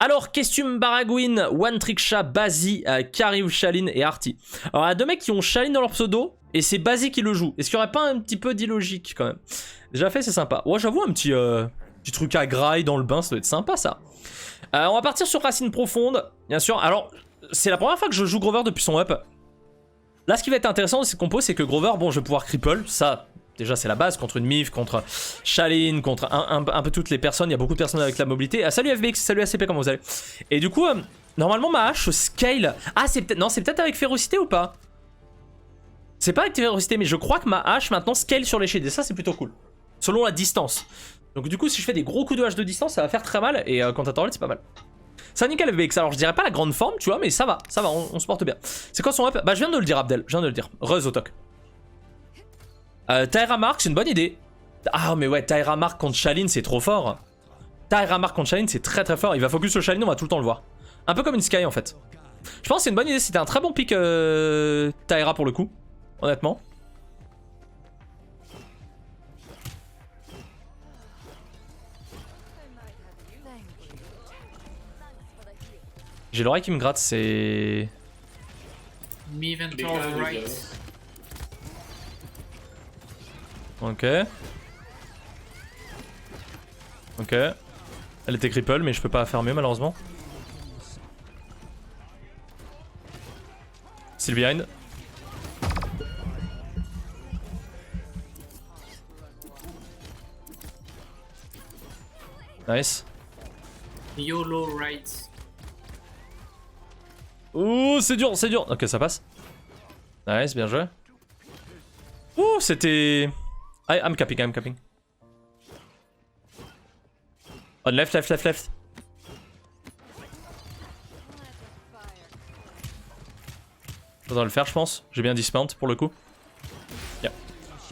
Alors, Kestum, Baragouin, One Trick Shot, Bazi, Kariv, Shalin et Arty. Alors, il y a deux mecs qui ont Shalin dans leur pseudo, et c'est Bazi qui le joue. Est-ce qu'il n'y aurait pas un petit peu d'illogique quand même? Déjà fait, c'est sympa. Ouais, j'avoue, un petit truc à graille dans le bain, ça doit être sympa ça. On va partir sur Racine Profonde, bien sûr. Alors, c'est la première fois que je joue Grover depuis son up. Là, ce qui va être intéressant de ces compos, c'est que Grover, bon, je vais pouvoir cripple, ça... Déjà, c'est la base contre une Mif, contre Shalin, contre un peu toutes les personnes. Il y a beaucoup de personnes avec la mobilité. Ah, salut FBX, salut ACP, comment vous allez? Et du coup, normalement, ma hache scale. Ah, c'est peut-être. Non, c'est peut-être avec férocité ou pas? C'est pas avec férocité, mais je crois que ma hache maintenant scale sur les shields. Et ça, c'est plutôt cool. Selon la distance. Donc, du coup, si je fais des gros coups de hache de distance, ça va faire très mal. Et quand t'as torrent, c'est pas mal. Ça nickel FBX. Alors, je dirais pas la grande forme, tu vois, mais ça va, on se porte bien. C'est quoi son up? Bah, je viens de le dire, Abdel. Je viens de le dire. Reuz au toc. Taira Mark, c'est une bonne idée. Ah, mais ouais, Taira Mark contre Shalin, c'est trop fort. Taira Mark contre Shalin, c'est très très fort. Il va focus sur Shalin, on va tout le temps le voir. Un peu comme une Sky en fait. Je pense que c'est une bonne idée. C'était un très bon pick Taira pour le coup, honnêtement. J'ai l'oreille qui me gratte, c'est... Ok. Ok. Elle était cripple, mais je peux pas faire mieux malheureusement. Still behind. Nice. YOLO right. Ouh, c'est dur, c'est dur. Ok, ça passe. Nice, bien joué. Ouh, c'était... I'm capping, I'm capping. On left, left, left, left. Je dois le faire, je pense. J'ai bien dismount pour le coup. Yeah.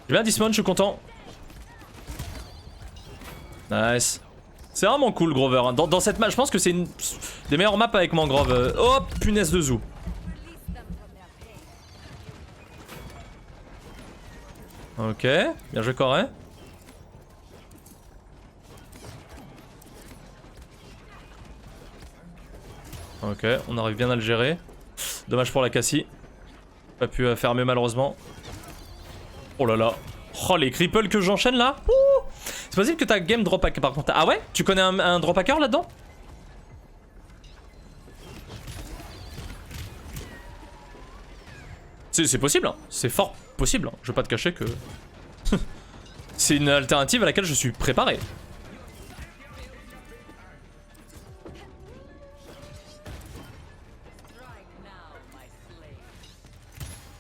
J'ai bien dismount, je suis content. Nice. C'est vraiment cool, Grover. Dans cette map, je pense que c'est une des meilleures maps avec Mangrove. Oh, punaise de zoo. Ok, bien joué Corée. Ok, on arrive bien à le gérer. Dommage pour la Cassie. Pas pu faire mieux malheureusement. Oh là là. Oh les cripples que j'enchaîne là. C'est possible que ta game drop hacker par contre. Ah ouais? Tu connais un drop hacker là-dedans? C'est possible, hein. C'est fort possible. Hein. Je vais pas te cacher que... c'est une alternative à laquelle je suis préparé.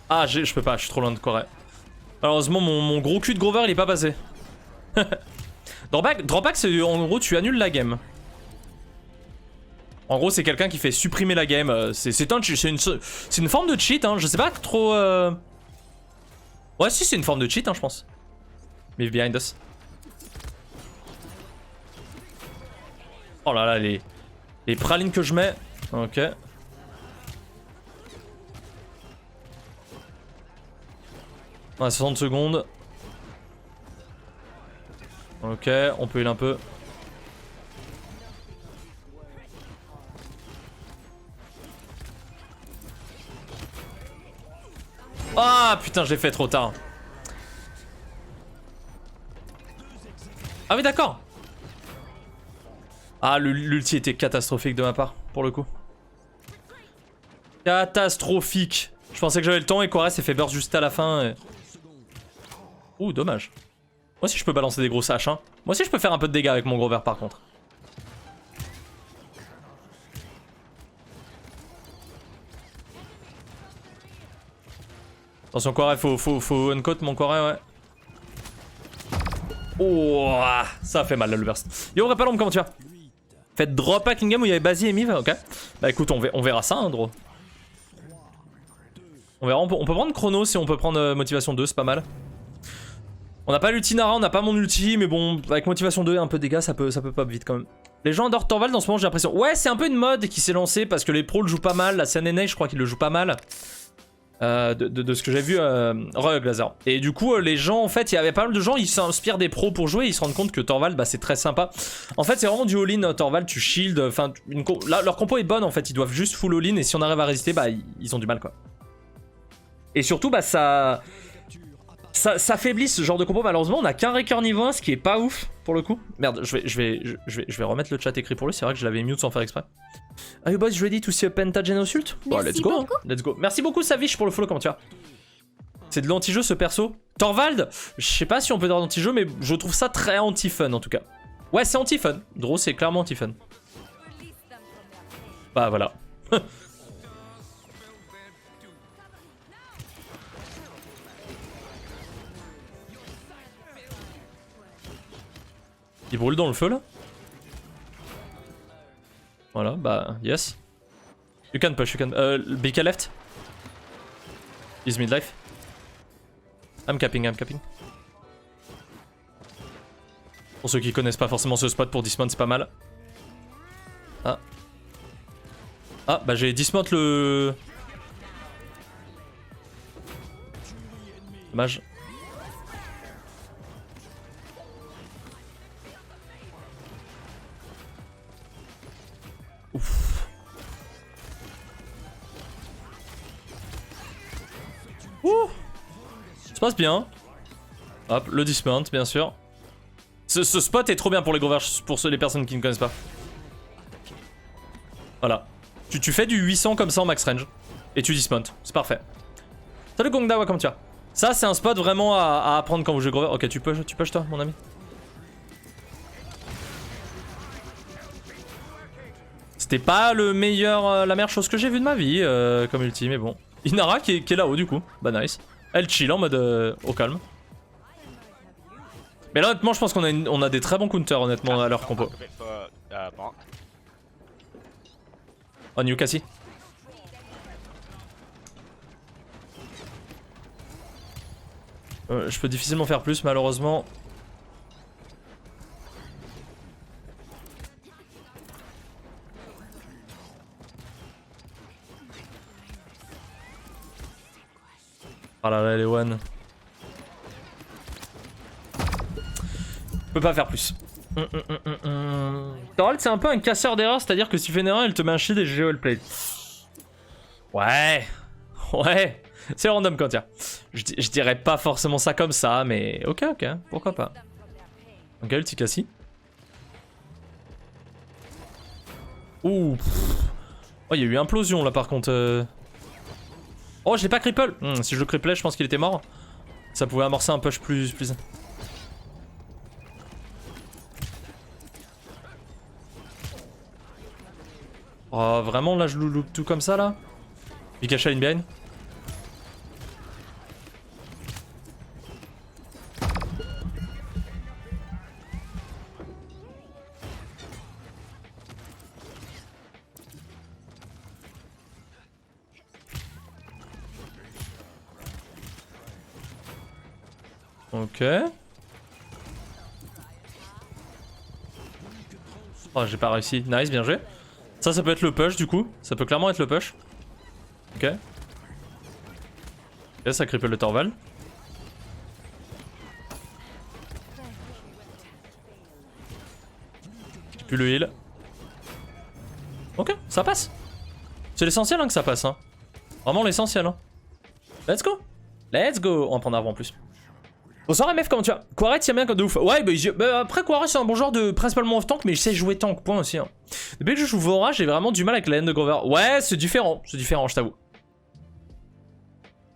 Ah, je peux pas, je suis trop loin de Corée. Malheureusement, mon gros cul de Grover, il est pas passé. Dropback, c'est en gros, tu annules la game. En gros, c'est quelqu'un qui fait supprimer la game. C'est une forme de cheat, hein. Je sais pas trop... Ouais, si, c'est une forme de cheat, hein, je pense. Move behind us. Oh là là, les pralines que je mets. Ok. On a 60 secondes. Ok, on peut heal un peu. Ah putain, je l'ai fait trop tard. Ah oui, d'accord. Ah, l'ulti était catastrophique de ma part, pour le coup. Catastrophique. Je pensais que j'avais le temps et Corée s'est fait burst juste à la fin. Et... Ouh, dommage. Moi aussi je peux balancer des grosses haches, hein. Moi aussi je peux faire un peu de dégâts avec mon Grover par contre. Attention Corée, faut uncoat mon Corée, ouais. Oh, ça a fait mal là, le burst. Yo Repalombe, comment tu vas? Faites drop pack une game où il y avait Bazi et Miv, ok. Bah écoute, on verra ça, hein, Dro. On verra, on peut prendre chrono si on peut prendre motivation 2, c'est pas mal. On n'a pas l'ulti Nara, on n'a pas mon ulti, mais bon, avec motivation 2 et un peu de dégâts, ça peut pop vite quand même. Les gens adorent Torvald en ce moment, j'ai l'impression. Ouais, c'est un peu une mode qui s'est lancée parce que les pros le jouent pas mal. La CNNA, je crois qu'ils le jouent pas mal. De ce que j'ai vu Rogue Laser. Et du coup les gens en fait, il y avait pas mal de gens, ils s'inspirent des pros pour jouer, ils se rendent compte que Torvald bah, c'est très sympa. En fait c'est vraiment du all-in Torvald, tu shield, enfin leur compo est bonne en fait, ils doivent juste full all-in et si on arrive à résister bah ils ont du mal quoi. Et surtout bah ça affaiblit ce genre de compo, malheureusement on a qu'un Wrecker niveau 1 ce qui est pas ouf pour le coup. Merde, je vais remettre le chat écrit pour lui, c'est vrai que je l'avais mute sans faire exprès. Are you boys ready to see a Pentagen Ult? Bon, let's go, hein. Let's go. Merci beaucoup Savish pour le follow, comment tu vas? C'est de l'anti-jeu ce perso. Torvald, je sais pas si on peut dire d'anti-jeu, mais je trouve ça très anti-fun en tout cas. Ouais, c'est anti-fun. Draw, c'est clairement anti-fun. Bah voilà. Il brûle dans le feu là? Voilà, bah, yes. You can push, you can... BK left. He's midlife. I'm capping. Pour ceux qui connaissent pas forcément ce spot, pour dismount c'est pas mal. Ah. Ah, bah j'ai dismount le... Dommage. Ouf. Ouh. Ça se passe bien. Hop, le dismount, bien sûr. Ce spot est trop bien pour les gros verges, pour les personnes qui ne connaissent pas. Voilà. Tu fais du 800 comme ça en max range. Et tu dismount. C'est parfait. Salut Gongdawa, comment tu vas? Ça, c'est un spot vraiment à apprendre quand vous jouez gros verges. Ok, tu push toi, mon ami. C'était pas la meilleure chose que j'ai vue de ma vie comme ulti, mais bon. Inara qui est là-haut du coup, bah nice. Elle chill en mode au calme. Mais là honnêtement je pense qu'on a des très bons counters honnêtement à leur compo. Oh New Cassie. Je peux difficilement faire plus malheureusement. Oh là là, les one. Je peux pas faire plus. Torvald, c'est un peu un casseur d'erreur, c'est-à-dire que si tu fais une erreur, il te met un shield et GG well played. Ouais. Ouais. C'est random quand tiens. Je dirais pas forcément ça comme ça, mais ok, pourquoi pas. Ok, ulti Cassie. Ouh. Oh, il y a eu implosion là par contre. Oh, je l'ai pas cripple. Si je le cripplais, je pense qu'il était mort. Ça pouvait amorcer un push plus... Oh, vraiment, là, je loupe tout comme ça, là. Pikachu in behind. Ok. Oh, j'ai pas réussi. Nice, bien joué. Ça peut être le push du coup. Ça peut clairement être le push. Ok. Ok, ça cripple le Torvald. J'ai plus le heal. Ok, ça passe. C'est l'essentiel hein, que ça passe. Hein. Vraiment l'essentiel. Hein. Let's go. Let's go. On va prendre avant en plus. Bonsoir MF, comment tu vas? Quaret tient bien comme de ouf. Ouais, bah après Quaret c'est un bon genre de principalement off tank, mais je sais jouer tank, point aussi. Hein. Depuis que je joue Vora, j'ai vraiment du mal avec la haine de Grover. Ouais, c'est différent, je t'avoue.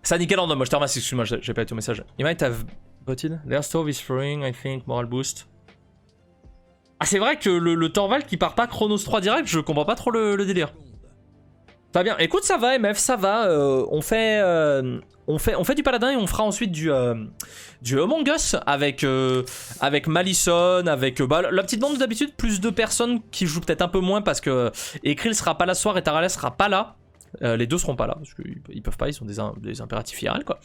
Ça nickel en homme, moi je te remercie, excuse-moi, j'ai pas été au message. You might have botted. Their stove is throwing, I think, moral boost. Ah, c'est vrai que le Torvald qui part pas Chronos 3 direct, je comprends pas trop le délire. Pas bien, écoute, ça va MF, ça va. On fait du paladin et on fera ensuite du Among Us avec Malison, avec la petite bande d'habitude, plus de personnes qui jouent peut-être un peu moins parce que Ekril sera pas là ce soir et Tarales sera pas là. Les deux seront pas là parce qu'ils peuvent pas, ils sont des impératifs IRL quoi.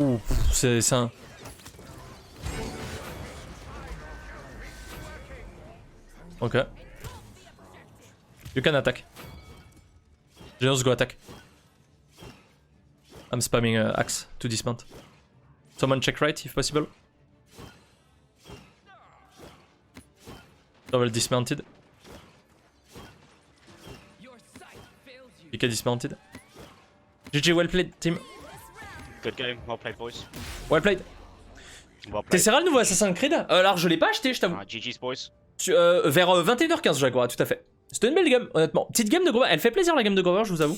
Ouh, c'est un... Ok. You can attack. Genos go attack. I'm spamming axe to dismount. Someone check right if possible. Double dismounted. PK dismounted. GG, well played, team. Good game, well played, boys. Well played. Well played. Tessera le nouveau Assassin's Creed? Alors je l'ai pas acheté, je t'avoue. GG's, boys. Vers 21h15, Jaguar, tout à fait. C'était une belle game, honnêtement. Petite game de Grover, elle fait plaisir la game de Grover, je vous avoue.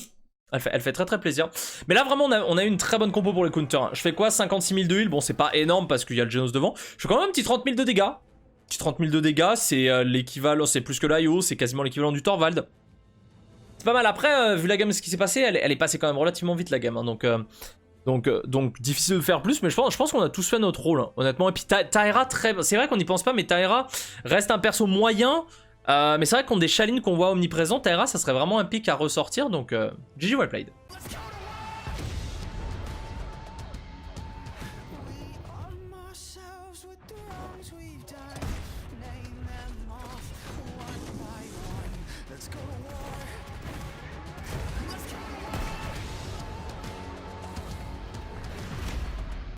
Elle fait très plaisir. Mais là vraiment on a eu une très bonne compo pour les counters. Je fais quoi? 56 000 de heal, bon c'est pas énorme parce qu'il y a le Genos devant. Je fais quand même un petit 30 000 de dégâts. Petit 30 000 de dégâts, c'est l'équivalent, c'est plus que l'IO, c'est quasiment l'équivalent du Torvald. C'est pas mal. Après, vu la game, ce qui s'est passé, elle est passée quand même relativement vite la game. Hein, donc difficile de faire plus, mais je pense qu'on a tous fait notre rôle, hein, honnêtement. Et puis Taera, c'est vrai qu'on n'y pense pas, mais Taera reste un perso moyen. Mais c'est vrai qu'on des Shalin qu'on voit omniprésents, Taera, ça serait vraiment un pic à ressortir. Donc GG well played.